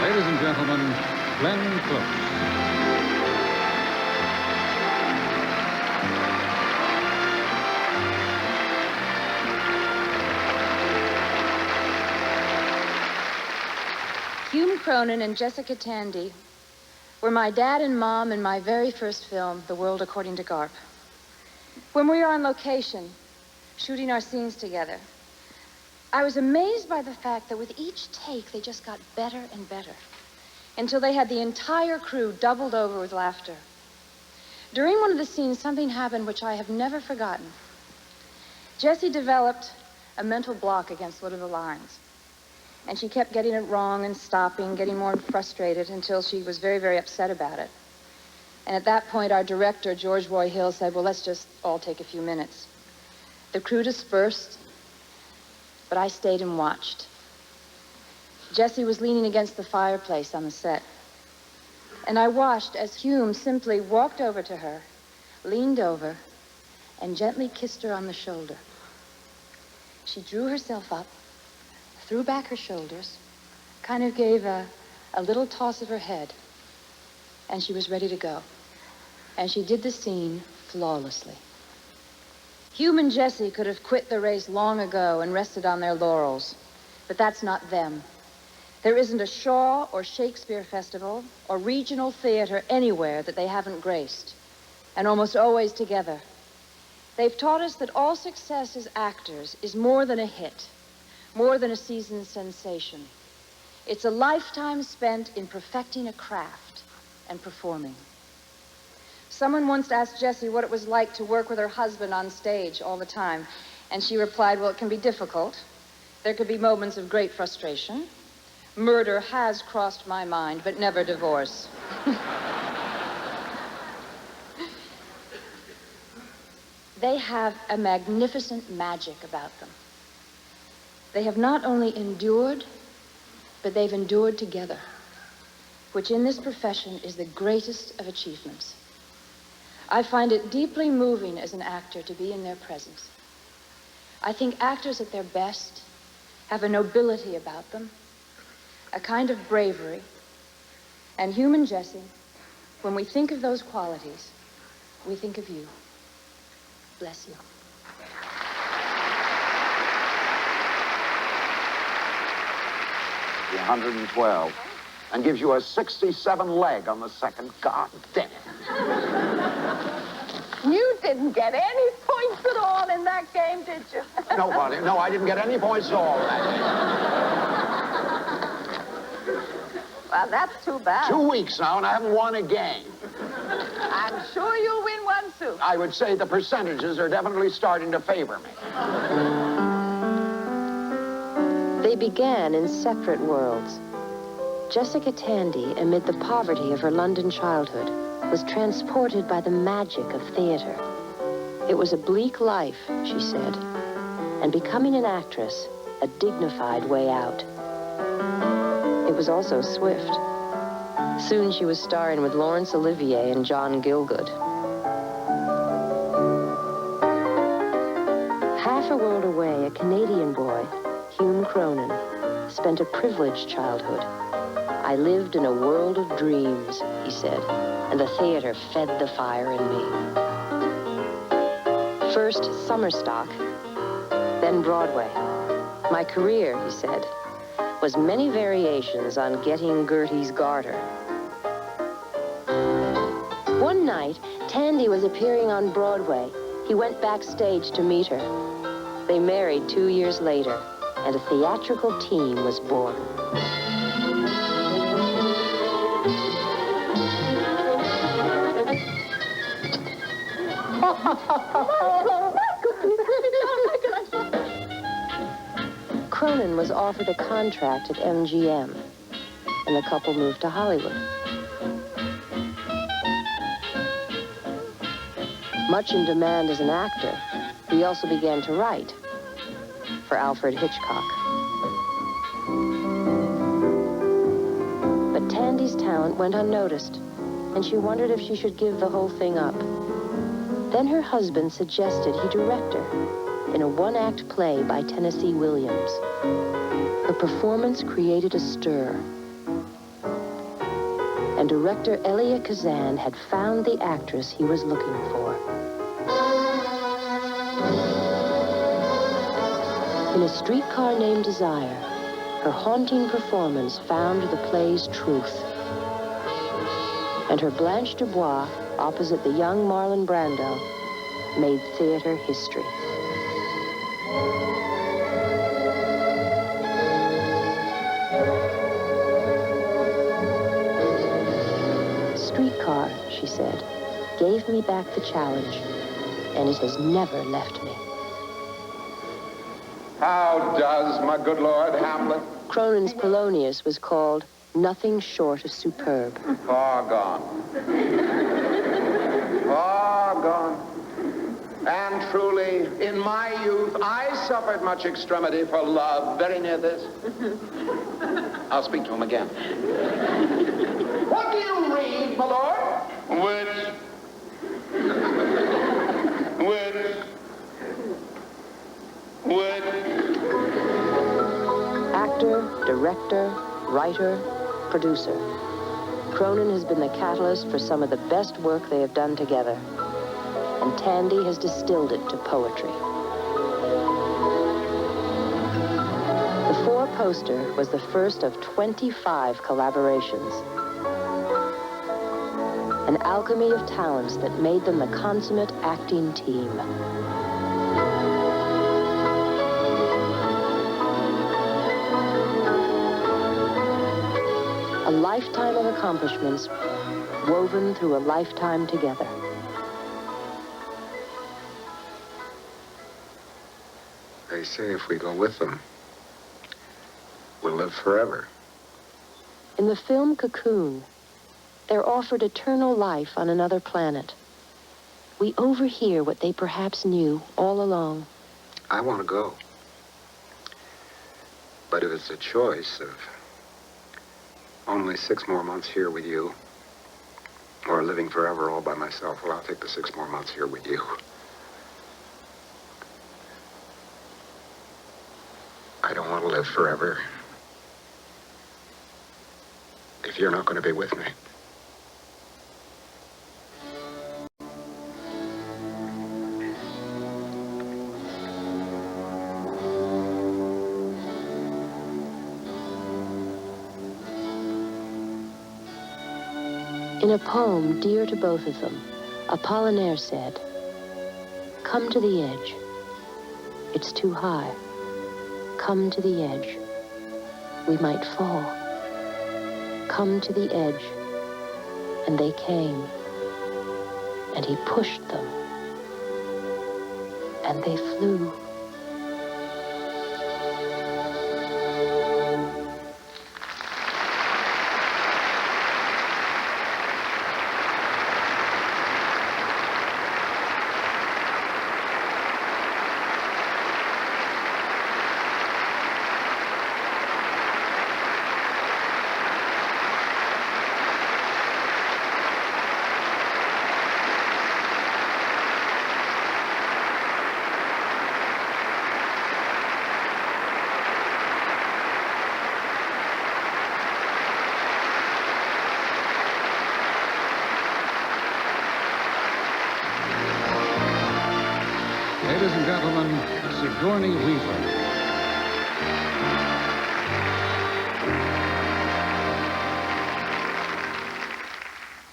Ladies and gentlemen, Glenn Close. Hume, Cronin, and Jessica Tandy were my dad and mom in my very first film, The World According to Garp. When we were on location, shooting our scenes together, I was amazed by the fact that with each take, they just got better and better, until they had the entire crew doubled over with laughter. During one of the scenes, something happened which I have never forgotten. Jessie developed a mental block against one of the lines. And she kept getting it wrong and stopping, getting more frustrated until she was very, very upset about it. And at that point, our director, George Roy Hill, said, well, let's just all take a few minutes. The crew dispersed, but I stayed and watched. Jessie was leaning against the fireplace on the set. And I watched as Hume simply walked over to her, leaned over, and gently kissed her on the shoulder. She drew herself up, threw back her shoulders, kind of gave a little toss of her head, and she was ready to go. And she did the scene flawlessly. Hume and Jessie could have quit the race long ago and rested on their laurels, but that's not them. There isn't a Shaw or Shakespeare festival or regional theater anywhere that they haven't graced, and almost always together. They've taught us that all success as actors is more than a hit, more than a season's sensation. It's a lifetime spent in perfecting a craft and performing. Someone once asked Jessie what it was like to work with her husband on stage all the time, and she replied, well, it can be difficult. There could be moments of great frustration. Murder has crossed my mind, but never divorce. They have a magnificent magic about them. They have not only endured, but they've endured together, which in this profession is the greatest of achievements. I find it deeply moving as an actor to be in their presence. I think actors at their best have a nobility about them, a kind of bravery. And Hume and Jessie, when we think of those qualities, we think of you. Bless you. The 112, and gives you a 67 leg on the second. God damn it. You didn't get any points at all in that game, did you? Nobody. No, I didn't get any points at all in that game. Well, that's too bad. 2 weeks now, and I haven't won a game. I'm sure you'll win one soon. I would say the percentages are definitely starting to favor me. They began in separate worlds. Jessica Tandy, amid the poverty of her London childhood, was transported by the magic of theater. It was a bleak life, she said, and becoming an actress, a dignified way out. It was also swift. Soon she was starring with Laurence Olivier and John Gielgud. Half a world away, a Canadian boy, Hume Cronin, spent a privileged childhood. I lived in a world of dreams, he said, and the theater fed the fire in me. First, summer stock, then Broadway. My career, he said, was many variations on getting Gertie's garter. One night, Tandy was appearing on Broadway. He went backstage to meet her. They married 2 years later, and a theatrical team was born. Cronin was offered a contract at MGM, and the couple moved to Hollywood. Much in demand as an actor, he also began to write for Alfred Hitchcock. But Tandy's talent went unnoticed, and she wondered if she should give the whole thing up. Then her husband suggested he direct her in a one-act play by Tennessee Williams. Her performance created a stir. and director Elia Kazan had found the actress he was looking for. In A Streetcar Named Desire, her haunting performance found the play's truth. And her Blanche Dubois, opposite the young Marlon Brando, made theater history. Streetcar, she said, gave me back the challenge, and it has never left me. How does, my good Lord Hamlet? Cronin's Polonius was called Nothing Short of Superb. Far gone. Far gone. And truly, in my youth, I suffered much extremity for love. Very near this. I'll speak to him again. What do you read, my lord? Actor, director, writer, producer. Cronin has been the catalyst for some of the best work they have done together. And Tandy has distilled it to poetry. The four-poster was the first of 25 collaborations. An alchemy of talents that made them the consummate acting team. A lifetime of accomplishments woven through a lifetime together. They say if we go with them, we'll live forever. In the film Cocoon, they're offered eternal life on another planet. We overhear what they perhaps knew all along. I want to go. But if it's a choice of only 6 more months here with you, or living forever all by myself, well, I'll take the 6 more months here with you. I don't want to live forever if you're not going to be with me. In a poem dear to both of them, Apollinaire said, "Come to the edge. It's too high. Come to the edge. We might fall. Come to the edge." And they came. And he pushed them. And they flew. Ladies and gentlemen, Sigourney Weaver.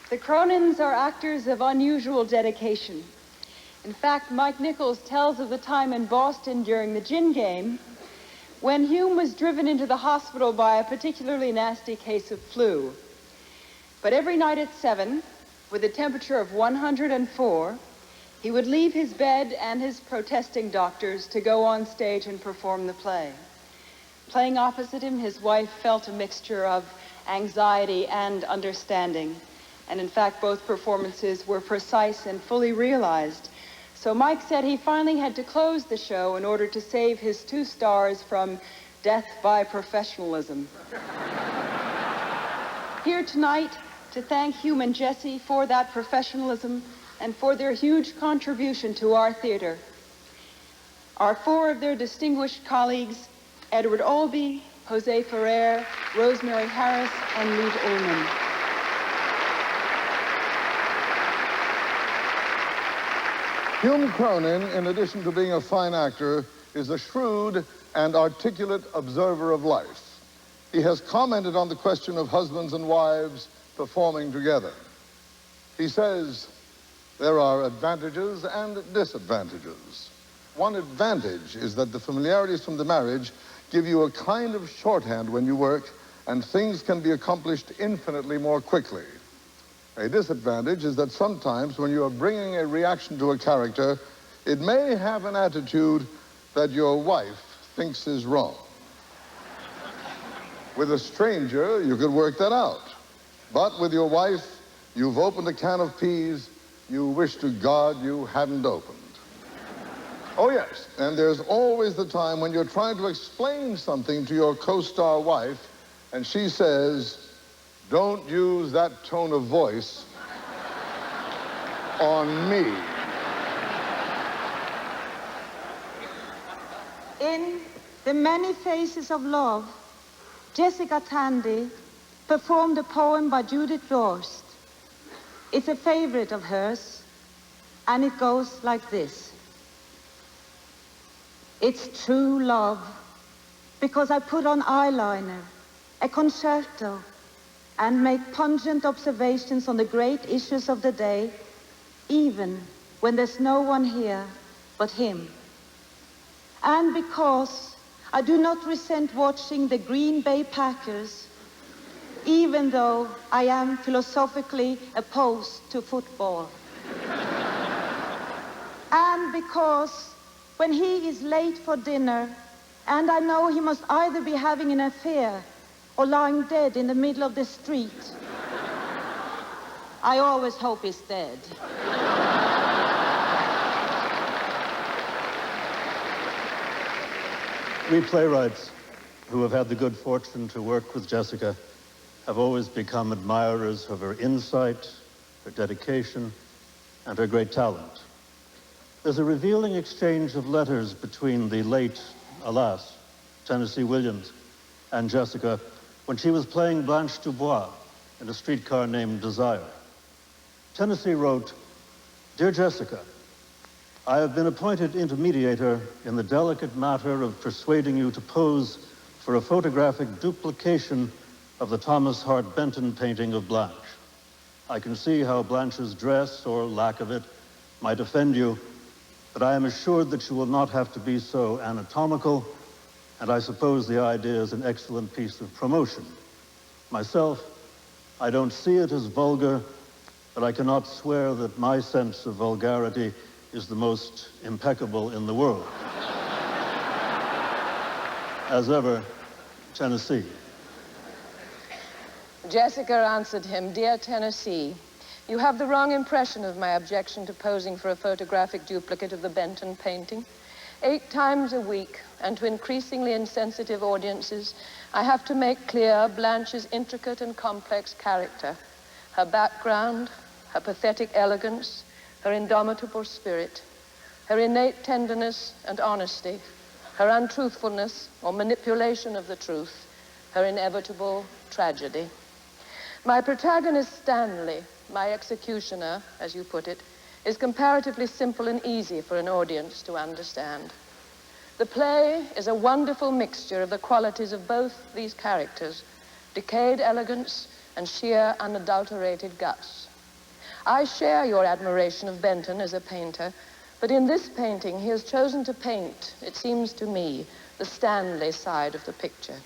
The Cronins are actors of unusual dedication. In fact, Mike Nichols tells of the time in Boston during the gin game when Hume was driven into the hospital by a particularly nasty case of flu. But every night at 7, with a temperature of 104, he would leave his bed and his protesting doctors to go on stage and perform the play. Playing opposite him, his wife felt a mixture of anxiety and understanding. And in fact, both performances were precise and fully realized. So Mike said he finally had to close the show in order to save his 2 stars from death by professionalism. Here tonight to thank Hume and Jessie for that professionalism and for their huge contribution to our theater are 4 of their distinguished colleagues, Edward Albee, Jose Ferrer, Rosemary Harris, and Lute Ullman. Hume Cronin, in addition to being a fine actor, is a shrewd and articulate observer of life. He has commented on the question of husbands and wives performing together. He says, there are advantages and disadvantages. One advantage is that the familiarities from the marriage give you a kind of shorthand when you work, and things can be accomplished infinitely more quickly. A disadvantage is that sometimes when you are bringing a reaction to a character, it may have an attitude that your wife thinks is wrong. With a stranger, you could work that out. But with your wife, you've opened a can of peas you wish to God you hadn't opened. Oh, yes, and there's always the time when you're trying to explain something to your co-star wife, and she says, don't use that tone of voice on me. In The Many Faces of Love, Jessica Tandy performed a poem by Judith Rost. It's a favorite of hers, and it goes like this. It's true love, because I put on eyeliner, a concerto, and make pungent observations on the great issues of the day, even when there's no one here but him. And because I do not resent watching the Green Bay Packers, even though I am philosophically opposed to football. And because when he is late for dinner, and I know he must either be having an affair or lying dead in the middle of the street, I always hope he's dead. We playwrights who have had the good fortune to work with Jessica have always become admirers of her insight, her dedication, and her great talent. There's a revealing exchange of letters between the late, alas, Tennessee Williams and Jessica when she was playing Blanche Dubois in A Streetcar Named Desire. Tennessee wrote, "Dear Jessica, I have been appointed intermediator in the delicate matter of persuading you to pose for a photographic duplication of the Thomas Hart Benton painting of Blanche. I can see how Blanche's dress, or lack of it, might offend you, but I am assured that you will not have to be so anatomical, and I suppose the idea is an excellent piece of promotion. Myself, I don't see it as vulgar, but I cannot swear that my sense of vulgarity is the most impeccable in the world. As ever, Tennessee." Jessica answered him, "Dear Tennessee, you have the wrong impression of my objection to posing for a photographic duplicate of the Benton painting. 8 times a week, and to increasingly insensitive audiences, I have to make clear Blanche's intricate and complex character, her background, her pathetic elegance, her indomitable spirit, her innate tenderness and honesty, her untruthfulness or manipulation of the truth, her inevitable tragedy. My protagonist, Stanley, my executioner, as you put it, is comparatively simple and easy for an audience to understand. The play is a wonderful mixture of the qualities of both these characters, decayed elegance and sheer unadulterated guts. I share your admiration of Benton as a painter, but in this painting he has chosen to paint, it seems to me, the Stanley side of the picture.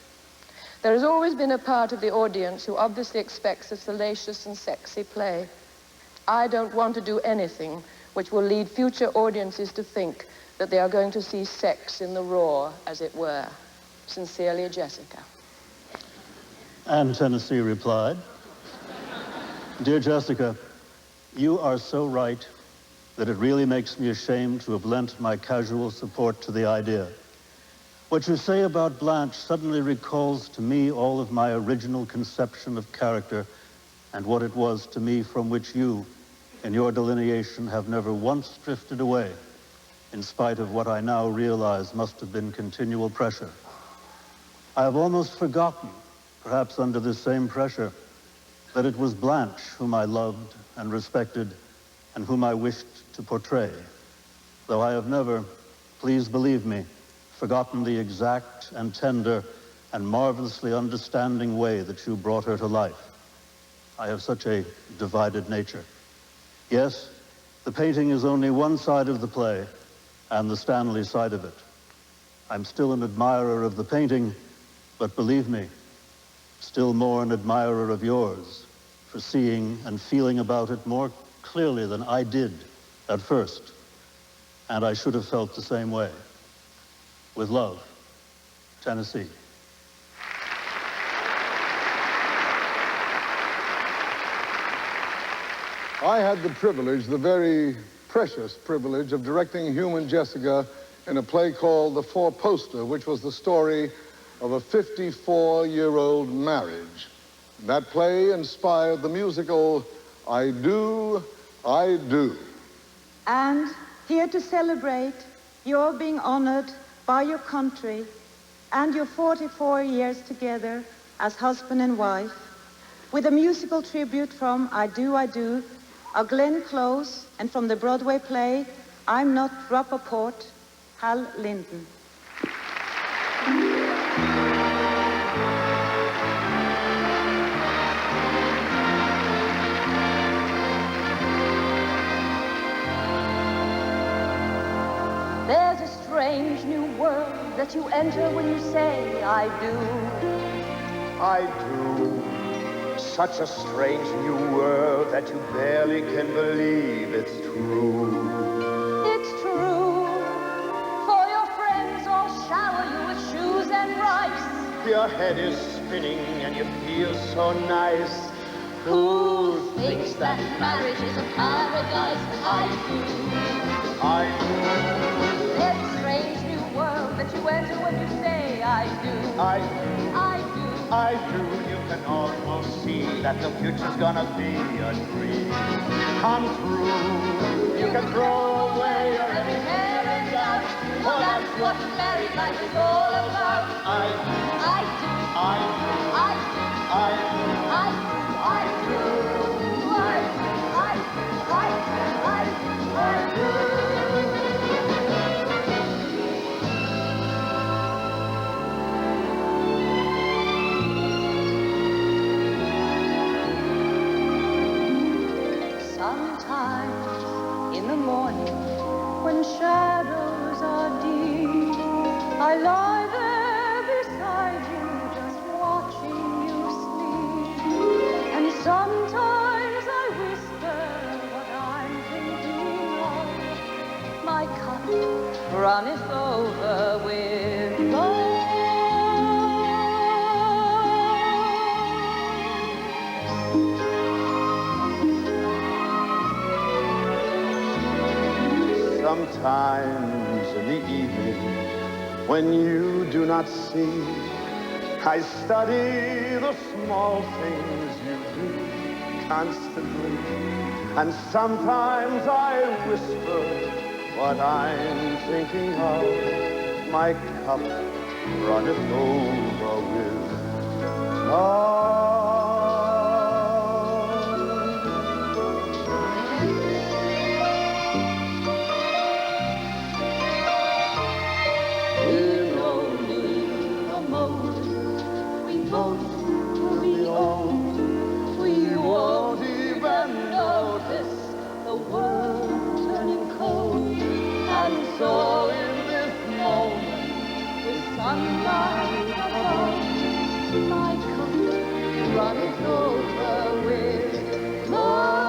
There has always been a part of the audience who obviously expects a salacious and sexy play. I don't want to do anything which will lead future audiences to think that they are going to see sex in the raw, as it were. Sincerely, Jessica." And Tennessee replied, "Dear Jessica, you are so right that it really makes me ashamed to have lent my casual support to the idea. What you say about Blanche suddenly recalls to me all of my original conception of character and what it was to me from which you, in your delineation, have never once drifted away, in spite of what I now realize must have been continual pressure. I have almost forgotten, perhaps under this same pressure, that it was Blanche whom I loved and respected and whom I wished to portray. though I have never, please believe me, forgotten the exact and tender and marvelously understanding way that you brought her to life. I have such a divided nature. Yes, the painting is only one side of the play and the Stanley side of it. I'm still an admirer of the painting, but believe me, still more an admirer of yours for seeing and feeling about it more clearly than I did at first. And I should have felt the same way. With love, Tennessee. I had the privilege, the very precious privilege, of directing Hume and Jessica in a play called The Four-Poster, which was the story of a 54-year-old marriage. That play inspired the musical I Do, I Do. And here to celebrate your being honored by your country and your 44 years together as husband and wife, with a musical tribute from I Do, of Glenn Close, and from the Broadway play I'm Not Rappaport, Hal Linden. There's a strange new world that you enter when you say I do. I do. Such a strange new world that you barely can believe it's true. It's true. For your friends all shower you with shoes and rice. Your head is spinning and you feel so nice. Who thinks that marriage is a paradise? I do. I do. There's a strange new world that you enter when you say I do. I do. I do. I do. You can almost see that the future's gonna be a dream come true. You can throw away your Every care and doubt. Oh, that's what married life is all about. I do. I do. I do. I do. I do. I do. I do. I do. I do. I do. I do. I do. Sometimes in the morning, when shadows are deep, I lie there beside you, just watching you sleep. And sometimes I whisper what I'm thinking of. My cup runneth over with love. Sometimes in the evening, when you do not see, I study the small things you do constantly. And sometimes I whisper what I'm thinking of. My cup runneth over with love. We won't even notice the world turning cold. And so in this moment, with sunlight above, my cup runneth over with love.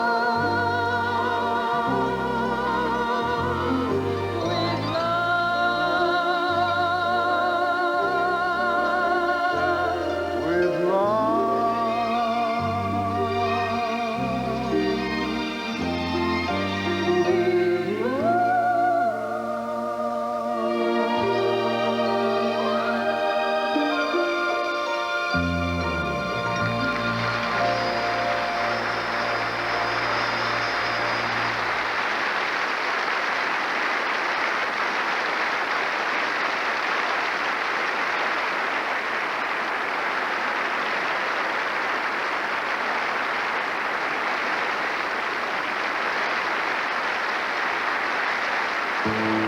Thank you.